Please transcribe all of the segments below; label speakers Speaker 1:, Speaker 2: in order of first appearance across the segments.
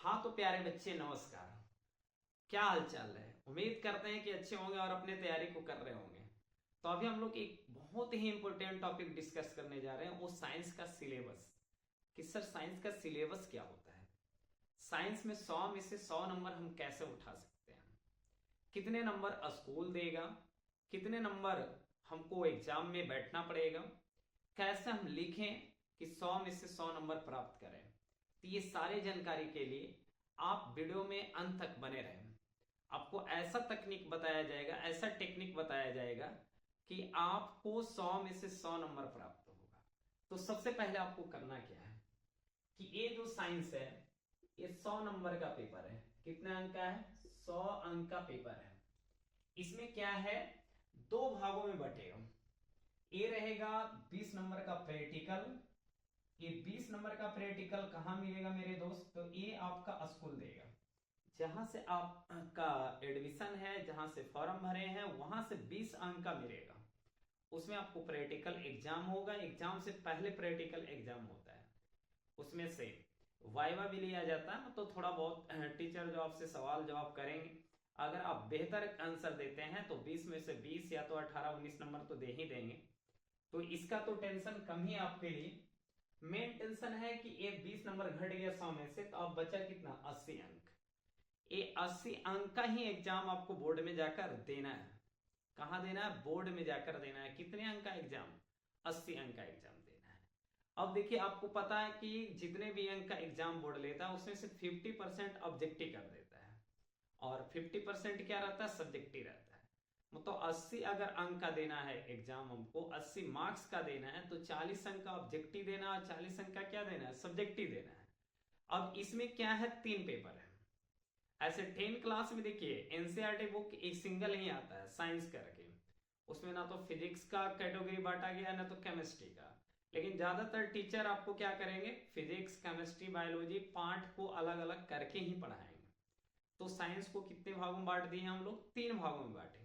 Speaker 1: हाँ तो प्यारे बच्चे, नमस्कार। क्या हाल चाल है? उम्मीद करते हैं कि अच्छे होंगे और अपने तैयारी को कर रहे होंगे। तो अभी हम लोग एक बहुत ही इंपॉर्टेंट टॉपिक डिस्कस करने जा रहे हैं, वो साइंस का सिलेबस। कि सर साइंस का सिलेबस क्या होता है? साइंस में 100 में से 100 नंबर हम कैसे उठा सकते हैं? कितने नंबर स्कूल देगा? कितने नंबर हमको एग्जाम में बैठना पड़ेगा? कैसे हम लिखें कि 100 में से 100 नंबर प्राप्त करें? तो ये सारी जानकारी के लिए आप वीडियो में अंत तक बने रहें। आपको ऐसा तकनीक बताया जाएगा, ऐसा टेक्निक बताया जाएगा कि आपको 100 में से 100 नंबर प्राप्त होगा। तो सबसे पहले आपको करना क्या है कि ये जो साइंस है, ये 100 नंबर का पेपर है। कितने अंक का है? 100 अंक का पेपर है। इसमें क्या है, दो भागों में बटेगा। ये रहेगा 20 नंबर का प्रैक्टिकल। ये 20 नंबर का प्रैक्टिकल कहां मिलेगा मेरे दोस्त? तो ये आपका स्कूल देगा, जहां से आपका एडमिशन है, जहां से फॉर्म भरे हैं, वहां से 20 अंक का मिलेगा। उसमें आपको प्रैक्टिकल एग्जाम होगा। एग्जाम से पहले प्रैक्टिकल एग्जाम होता है। उसमें से वाइवा भी लिया जाता है, तो थोड़ा बहुत टीचर जो आपसे सवाल जवाब करेंगे। अगर आप बेहतर आंसर देते हैं तो 20 में से 20 या तो 18-19 नंबर तो दे ही देंगे। तो इसका तो टेंशन कम ही आपके लिए। मेन टेंशन है कि ये 20 नंबर घट गया 100 में से, तो अब बचा कितना? 80 अंक। ये 80 अंक का ही एग्जाम आपको बोर्ड में जाकर देना है। कहां देना है? बोर्ड में जाकर देना है। कितने अंक का एग्जाम? 80 अंक का एग्जाम देना है। अब देखिए, आपको पता है कि जितने भी अंक का एग्जाम बोर्ड लेता है उसमें से 50% ऑब्जेक्टिव कर देता है और 50% क्या रहता है? सब्जेक्टिव रहता है। मतलब 80 अगर अंक का देना है एग्जाम, हमको 80 मार्क्स का देना है, तो 40 अंक का ऑब्जेक्टिव देना और 40 अंक का क्या देना है? सब्जेक्टिव देना है। अब इसमें क्या है, 3 पेपर है। ऐसे 10 क्लास में देखिए एनसीईआरटी बुक एक सिंगल ही आता है साइंस करके। उसमें ना तो फिजिक्स का कैटेगरी बांटा गया, ना तो केमिस्ट्री का। लेकिन ज्यादातर टीचर आपको क्या करेंगे? फिजिक्स, केमिस्ट्री, बायोलॉजी पार्ट को अलग अलग करके ही पढ़ाएंगे। तो साइंस को कितने भागों में बांट दिए हम लोग? 3 भागों में बांटे।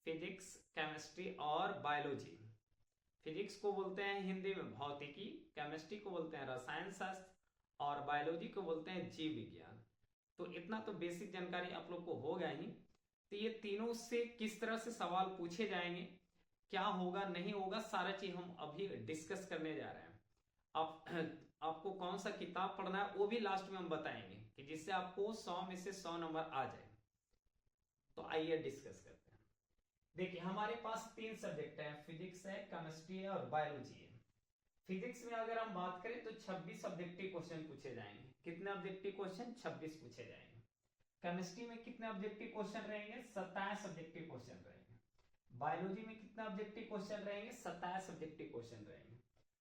Speaker 1: फिजिक्स, केमिस्ट्री और बायोलॉजी। फिजिक्स को बोलते हैं हिंदी में भौतिकी, केमिस्ट्री को बोलते हैं रसायन शास्त्र और बायोलॉजी को बोलते हैं जीव विज्ञान। तो इतना तो बेसिक जानकारी आप लोग को होगा ही। तो ये तीनों से किस तरह से सवाल पूछे जाएंगे, क्या होगा नहीं होगा, सारा चीज हम अभी डिस्कस करने जा रहे हैं। आप आपको कौन सा किताब पढ़ना है वो भी लास्ट में हम बताएंगे, कि जिससे आपको 100 में से 100 नंबर आ जाए। तो आइए डिस्कस करते हैं। देखिए, हमारे पास 3 सब्जेक्ट है, फिजिक्स है, केमिस्ट्री है और बायोलॉजी है। फिजिक्स में अगर हम बात करें तो 26 ऑब्जेक्टिव क्वेश्चन पूछे जाएंगे। कितने ऑब्जेक्टिव क्वेश्चन? 26 पूछे जाएंगे। केमिस्ट्री में कितने ऑब्जेक्टिव क्वेश्चन रहेंगे? 27 ऑब्जेक्टिव क्वेश्चन रहेंगे। बायोलॉजी में कितने ऑब्जेक्टिव क्वेश्चन रहेंगे? 27 ऑब्जेक्टिव क्वेश्चन रहेंगे।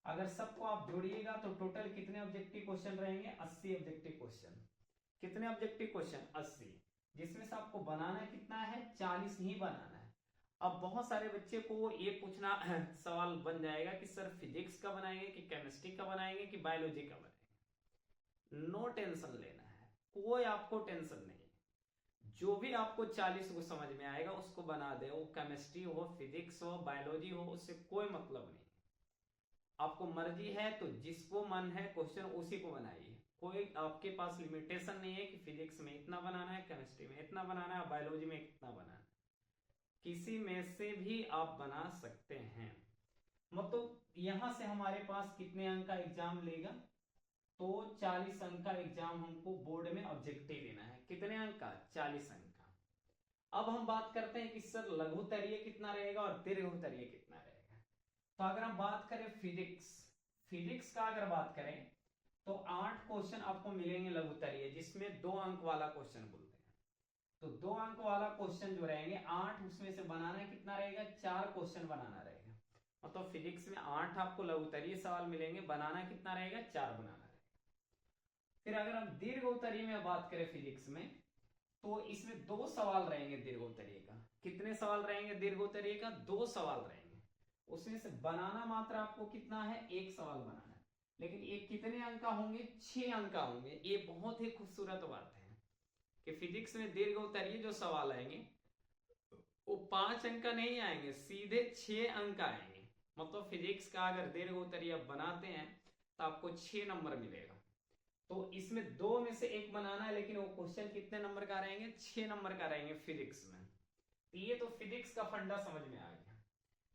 Speaker 1: अगर सबको आप जोड़िएगा तो टोटल कितने ऑब्जेक्टिव क्वेश्चन रहेंगे? 80 ऑब्जेक्टिव क्वेश्चन। कितने ऑब्जेक्टिव क्वेश्चन? 80। जिसमें से आपको बनाना कितना है? 40 ही बनाना है। अब बहुत सारे बच्चे को ये पूछना सवाल बन जाएगा कि सर फिजिक्स का बनाएंगे कि केमिस्ट्री का बनाएंगे कि बायोलॉजी का बनाएंगे। नो टेंशन लेना है, कोई आपको टेंशन नहीं है। जो भी आपको 40 को समझ में आएगा उसको बना दे, वो केमिस्ट्री हो, फिजिक्स हो, बायोलॉजी हो, उससे कोई मतलब नहीं। आपको मर्जी है तो जिसको मन है क्वेश्चन उसी को बनाइए। कोई आपके पास लिमिटेशन नहीं है कि फिजिक्स में इतना बनाना है, केमिस्ट्री में इतना बनाना है, बायोलॉजी में इतना बनाना है। किसी में से भी आप बना सकते हैं। मतलब यहां से हमारे पास कितने अंक का एग्जाम लेगा? तो 40 अंक का एग्जाम हमको बोर्ड में ऑब्जेक्टिव देना है। कितने अंक का? 40 अंक का। अब हम बात करते हैं कि सर लघु उत्तरीय कितना रहेगा और दीर्घ उत्तरीय कितना रहेगा। तो अगर हम बात करें फिजिक्स, फिजिक्स का अगर बात करें तो 8 क्वेश्चन आपको मिलेंगे लघु उत्तरीय, जिसमें 2 अंक वाला क्वेश्चन बोलते हैं। तो 2 अंक वाला क्वेश्चन जो रहेंगे 8, उसमें से बनाना कितना रहेगा? 4 क्वेश्चन बनाना रहेगा। मतलब फिजिक्स में 8 आपको लघु उत्तरीय सवाल मिलेंगे, बनाना कितना रहेगा? 4 बनाना रहेगा। फिर अगर हम दीर्घ उत्तरीय में बात करें फिजिक्स में, तो इसमें 2 सवाल रहेंगे दीर्घ उत्तरीय का। कितने सवाल रहेंगे दीर्घ उत्तरीय का? 2 सवाल रहेंगे। उसमें से बनाना मात्र आपको कितना है? 1 सवाल बनाना है। लेकिन ये कितने अंक का होंगे? 6 अंक का होंगे। ये बहुत ही खूबसूरत बात है कि फिजिक्स में दीर्घ उत्तरीय जो सवाल आएंगे वो 5 अंक का नहीं आएंगे, सीधे 6 अंक का आएंगे। मतलब फिजिक्स का अगर दीर्घ उत्तरीय आप बनाते हैं तो आपको 6 नंबर मिलेगा। तो इसमें दो में से एक बनाना है, लेकिन वो क्वेश्चन कितने नंबर का रहेंगे, 6 नंबर का रहेंगे फिजिक्स में। तो ये तो फिजिक्स का फंडा समझ में आ गया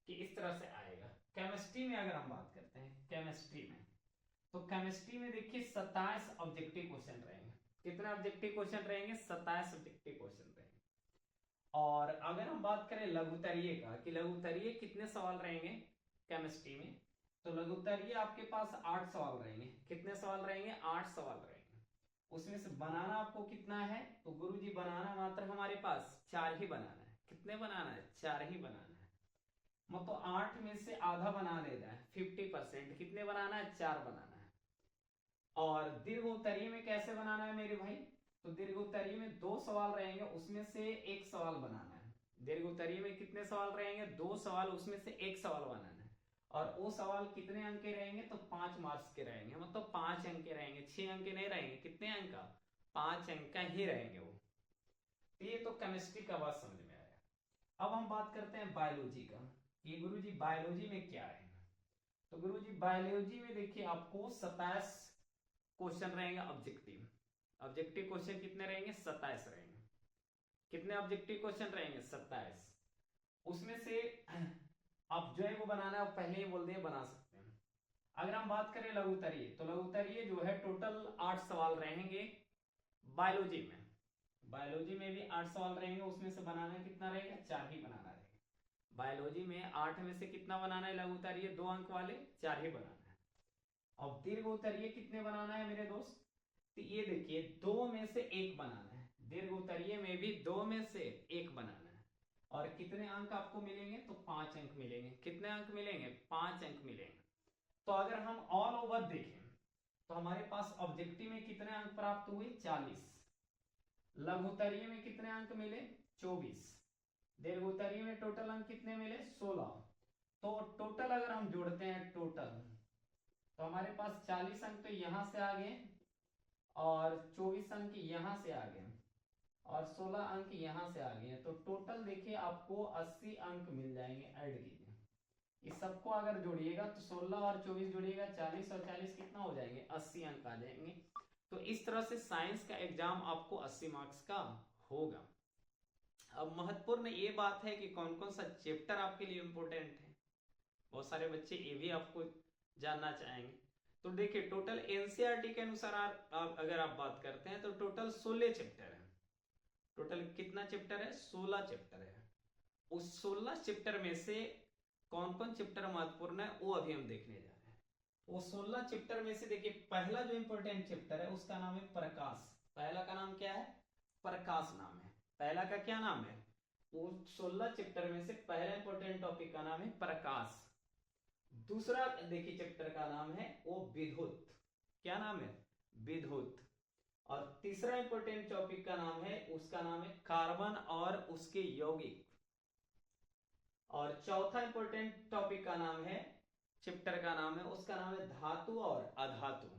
Speaker 1: कि इस तरह से आएगा। केमिस्ट्री में अगर हम बात करते हैं, केमिस्ट्री में, तो केमिस्ट्री में देखिए 27 ऑब्जेक्टिव क्वेश्चन रहेंगे। कितने ऑब्जेक्टिव क्वेश्चन रहेंगे, 27 ऑब्जेक्टिव क्वेश्चन रहेंगे। और अगर हम बात करें लघुत्तरीय का, कि लघुत्तरीय कितने सवाल रहेंगे केमिस्ट्री में, तो लघुत्तरीय आपके पास 8 सवाल रहेंगे। कितने सवाल रहेंगे, 8 सवाल रहेंगे। उसमें से बनाना आपको कितना है, तो गुरुजी बनाना मात्र हमारे पास 4 ही बनाना है। कितने बनाना है, 4 ही बनाना है। मतलब 8 में से आधा बना लेना है, 50%। कितने बनाना है, 4 बनाना है। और दीर्घोत्तरीय में कैसे बनाना है मेरे भाई, तो दीर्घोत्तरीय में 2 सवाल रहेंगे, उसमें से एक सवाल बनाना है। दीर्घोत्तरीय में कितने सवाल रहेंगे, 2 सवाल, उसमें से एक सवाल बनाना है। और वो सवाल कितने अंक के रहेंगे, तो 5 मार्क्स के रहेंगे। मतलब 5 अंक के रहेंगे, 6 अंक के नहीं रहेंगे। कितने अंक का, 5 अंक का ही रहेंगे वो। तो ये तो केमिस्ट्री का बात समझ में आया। अब हम बात करते हैं बायोलॉजी का, कि गुरुजी बायोलॉजी में क्या है। तो गुरुजी बायोलॉजी में देखिए आपको 27 क्वेश्चन रहेंगे ऑब्जेक्टिव। ऑब्जेक्टिव क्वेश्चन कितने रहेंगे, 27 रहेंगे। कितने ऑब्जेक्टिव क्वेश्चन रहेंगे, 27। उसमें से आप जो है वो बनाना है, पहले ही बोल दिए बना सकते हैं। अगर हम बात करें लघुत्तरीय, तो लघुत्तरीय जो है टोटल 8 सवाल रहेंगे बायोलॉजी में। बायोलॉजी में भी 8 सवाल रहेंगे, उसमें से बनाना कितना रहेगा, 4 ही बनाना रहेगा। बायोलॉजी में 8 में से कितना बनाना है लघुत्तरीय, 2 अंक वाले, 4 ही बनाना है। अब दीर्घोत्तरीय कितने बनाना है मेरे दोस्त, तो ये देखिए 2 में से 1 बनाना है। दीर्घोत्तरीय में भी 2 में से 1 बनाना है। और कितने अंक आपको मिलेंगे, तो 5 अंक मिलेंगे। कितने अंक मिलेंगे, 5 अंक मिलेंगे। तो अगर हम ऑल ओवर देखें, तो हमारे पास ऑब्जेक्टिव में कितने अंक प्राप्त हुए, 40। लघुत्तरीय में कितने अंक मिले, 24। दीर्घोत्तरीय में टोटल अंक कितने मिले, 16। तो टोटल अगर हम जोड़ते हैं टोटल, तो हमारे पास 40 अंक तो यहां से आ गए, और 24 अंक यहां से आ गए, और 16 अंक यहां से आ गए। तो टोटल देखिए आपको 80 अंक मिल जाएंगे। ऐड कीजिए इस सबको, अगर जोड़िएगा तो 16 और 24 जोड़िएगा, 40 और 40 कितना हो जाएंगे, 80 अंक आ जाएंगे। तो इस तरह से साइंस का एग्जाम आपको 80 मार्क्स का होगा। अब महत्वपूर्ण ये बात है कि कौन कौन सा चैप्टर आपके लिए इंपॉर्टेंट है। बहुत सारे बच्चे ये भी आपको जानना चाहेंगे। तो देखिए टोटल एनसीईआरटी के अनुसार अगर आप बात करते हैं, तो टोटल 16 चैप्टर है। टोटल कितना चैप्टर है, 16 चैप्टर है। उस 16 चैप्टर में से कौन कौन चैप्टर महत्वपूर्ण है, वो अभी हम देखने जा रहे हैं। वो 16 चैप्टर में से देखिए पहला जो इंपॉर्टेंट चैप्टर है उसका नाम है प्रकाश। पहला का नाम क्या है, प्रकाश नाम है। पहला का क्या नाम है, वो 16 चैप्टर में से पहला इंपॉर्टेंट टॉपिक का नाम है प्रकाश। दूसरा देखिए चैप्टर का नाम है वो विद्युत। क्या नाम है, विद्युत। और तीसरा इंपॉर्टेंट टॉपिक का नाम है, उसका नाम है कार्बन और उसके यौगिक। और चौथा इंपॉर्टेंट टॉपिक का नाम है, चैप्टर का नाम है, उसका नाम है धातु और अधातु।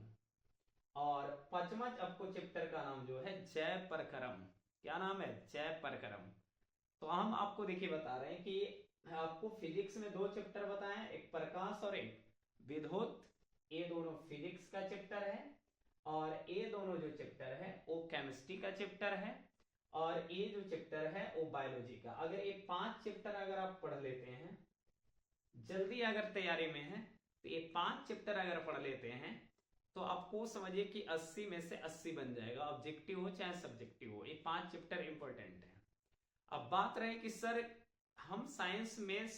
Speaker 1: और पांचवा आपको चैप्टर का नाम जो है जय परक्रम। क्या नाम है, जय परक्रम। तो हम आपको देखिए बता रहे हैं कि आपको फिजिक्स में 2 चैप्टर बताए, एक प्रकाश और एक विद्युत। ये दोनों फिजिक्स का चैप्टर है, और ये दोनों जो चैप्टर है वो केमिस्ट्री का चैप्टर है, और ये जो चैप्टर है वो बायोलॉजी का। अगर ये 5 चैप्टर अगर आप पढ़ लेते हैं, जल्दी अगर तैयारी में है, तो ये 5 चैप्टर अगर पढ़ लेते हैं, तो आपको समझिए कि 80 में से 80 बन जाएगा। ऑब्जेक्टिव हो चाहे सब्जेक्टिव हो, ये 5 चैप्टर इंपॉर्टेंट है। अब बात रहे कि सर हम साइंस में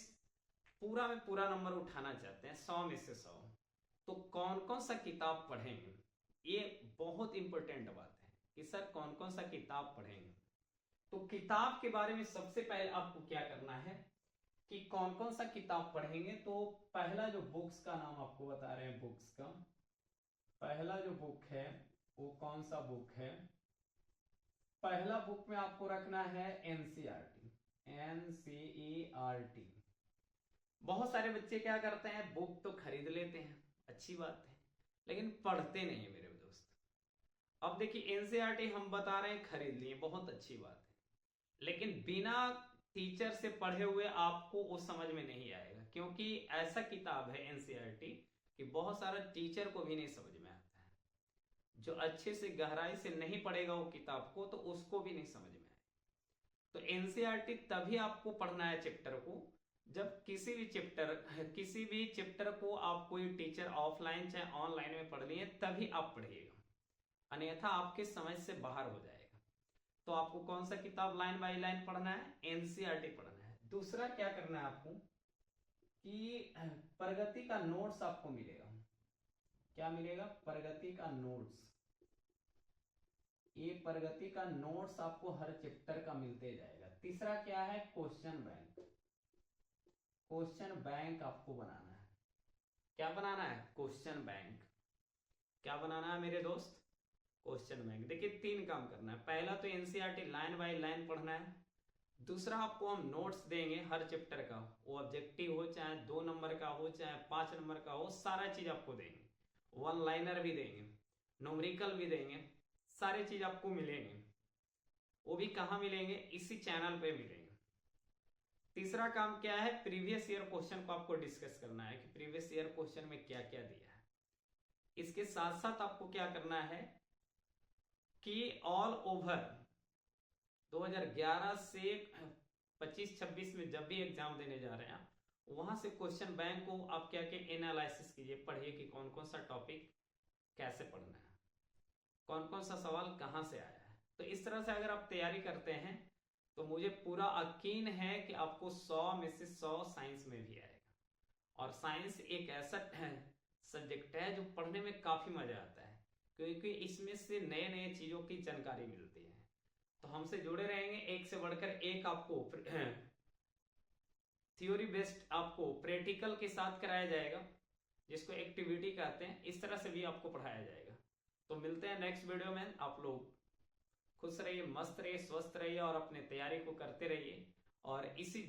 Speaker 1: पूरा में पूरा नंबर उठाना चाहते हैं, 100 में से 100, तो कौन कौन सा किताब पढ़ेंगे। ये बहुत इंपॉर्टेंट बात है कि सर कौन कौन सा किताब पढ़ेंगे। तो किताब के बारे में सबसे पहले आपको क्या करना है कि कौन कौन सा किताब पढ़ेंगे। तो पहला जो बुक्स का नाम आपको बता रहे हैं, बुक्स का पहला जो बुक है वो कौन सा बुक है, पहला बुक में आपको रखना है एनसीईआरटी। एनसीईआरटी। बहुत सारे बच्चे क्या करते हैं, बुक तो खरीद लेते हैं, अच्छी बात है, लेकिन पढ़ते नहीं है मेरे दोस्त। अब देखिए एनसीईआरटी हम बता रहे हैं खरीद लिए, बहुत अच्छी बात है, लेकिन बिना टीचर से पढ़े हुए आपको वो समझ में नहीं आएगा। क्योंकि ऐसा किताब है एनसीईआरटी कि बहुत सारा टीचर को भी नहीं समझ में आता है। जो अच्छे से गहराई से नहीं पढ़ेगा वो किताब को, तो उसको भी नहीं समझ में आए। तो एनसीईआरटी तभी आपको पढ़ना है चैप्टर को, जब किसी भी चैप्टर को आप कोई टीचर ऑफलाइन चाहे ऑनलाइन में पढ़ लिए तभी आप पढ़िएगा, अन्यथा आपके समझ से बाहर हो जाएगा। तो आपको कौन सा किताब लाइन बाय लाइन पढ़ना है? एनसीईआरटी पढ़ना है। दूसरा क्या करना है आपको कि प्रगति का नोट्स आपको मिलेगा। क्या मिलेगा? प्रगति का नोट्स। ये प्रगति का नोट्स आपको हर चैप्टर का मिलते जाएगा। तीसरा क्या है? Question bank. क्वेश्चन बैंक आपको बनाना है। क्या बनाना है? Question bank. क्या बनाना है मेरे दोस्त? Question bank. देखिए 3 काम करना है। पहला तो एनसीईआरटी लाइन बाय लाइन पढ़ना है। दूसरा आपको हम नोट्स देंगे हर चैप्टर का, वो ऑब्जेक्टिव हो चाहे 2 नंबर का हो चाहे 5 नंबर का हो, सारा चीज आपको देंगे। वन लाइनर भी देंगे, न्यूमेरिकल भी देंगे, सारे चीज आपको मिलेंगे। वो भी कहाँ मिलेंगे? इसी चैनल पे मिलेंगे। तीसरा काम क्या है? प्रीवियस ईयर क्वेश्चन को आपको डिस्कस करना है कि प्रीवियस ईयर क्वेश्चन में क्या क्या दिया है। इसके साथ साथ आपको क्या करना है कि ऑल ओवर 2011 से 25-26 में जब भी एग्जाम देने जा रहे हैं, वहां से क्वेश्चन बैंक को आप क्या क्या एनालिसिस कीजिए, पढ़िए कि कौन कौन सा टॉपिक कैसे पढ़ना है, कौन कौन सा सवाल कहां से आया है। तो इस तरह से अगर आप तैयारी करते हैं तो मुझे पूरा यकीन है कि आपको 100 में से 100 साइंस में भी आएगा। और साइंस एक ऐसा सब्जेक्ट है जो पढ़ने में काफी मजा आता है, क्योंकि इसमें से नए नए चीजों की जानकारी मिलती है। तो हमसे जुड़े रहेंगे, एक से बढ़कर एक आपको थ्योरी बेस्ड आपको प्रैक्टिकल के साथ कराया जाएगा, जिसको एक्टिविटी कहते हैं। इस तरह से भी आपको पढ़ाया जाएगा। तो मिलते हैं नेक्स्ट वीडियो में। आप लोग खुश रहिए, मस्त रहिए, स्वस्थ रहिए और अपने तैयारी को करते रहिए। और इसी